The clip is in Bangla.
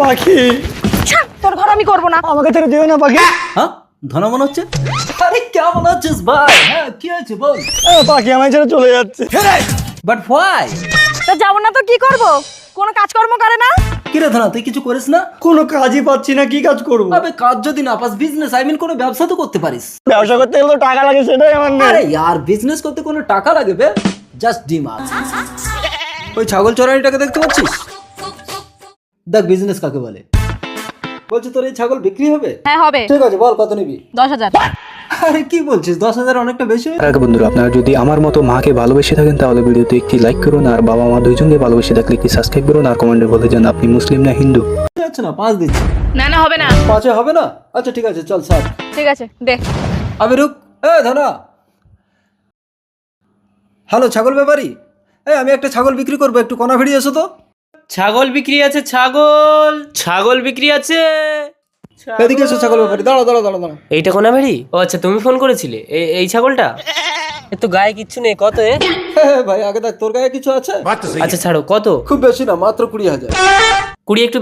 পাখি তোর ঘর আমি করবো না। আমাকে ছেড়ে দিও না পাখি। হ্যাঁ ধনা মনে হচ্ছে। আরে কেমন আছিস ভাই? হ্যাঁ কি আছে বল। পাখি আমায় ছেড়ে চলে যাচ্ছে। But why? তা যাবো না তো কি করবো? কোনো কাজকর্ম করে না। কি রে ধনা, তুই কিছু করিস না? কোনো কাজই পাচ্ছি না, কি কাজ করবো? আবে কাজ যদি না পাস, বিজনেস কোনো ব্যবসা তো করতে পারিস। ব্যবসা করতে গেলে তো টাকা লাগে, সেটাই আমার নেই। আরে यार বিজনেস করতে কোনো টাকা লাগে বে? Just demand. ওই ছাগল চড়ানিটাকে দেখতে পাচ্ছিস? দেখ বিজনেস কাকে বলে। বলছি তোর এই ছাগল বিক্রি হবে? হ্যাঁ হবে। ঠিক আছে বল কত নিবি? 10,000। আরে কি বলছিস, 10,000 অনেকটা বেশি হয়ে। তার আগে বন্ধুরা, আপনারা যদি আমার মতো মাকে ভালোবেসে থাকেন তাহলে ভিডিওতে একটি লাইক করুন, আর বাবা মা দুইজনকে ভালোবেসে থাকলে একটি সাবস্ক্রাইব করুন, আর কমেন্টে বলে যান আপনি মুসলিম না হিন্দু। যাচ্ছে না, 5 দিচ্ছি। না না হবে না। 5 হবে না? আচ্ছা ঠিক আছে চল 7। ঠিক আছে দে। আবে রুক, ধনা। হ্যালো ছাগল ব্যাপারী, আমি একটা ছাগল বিক্রি করবো, একটু কনা ভিড়ি এসো তো। ছাগল বিক্রি আছে, ছাগল বিক্রি আছে। এদিকে এসো ছাগল ব্যাপারী, দাঁড়া। এইটা কোনা বাড়ি? ও আচ্ছা, তুমি ফোন করেছিলে এই ছাগলটা? এ তো গায়ে কিচ্ছু নেই, কত এ? ভাই আগে দেখ তোর গায়ে কিছু আছে? আচ্ছা ছাড়ো, কত? খুব বেশি না, মাত্র 20,000। 20 একটু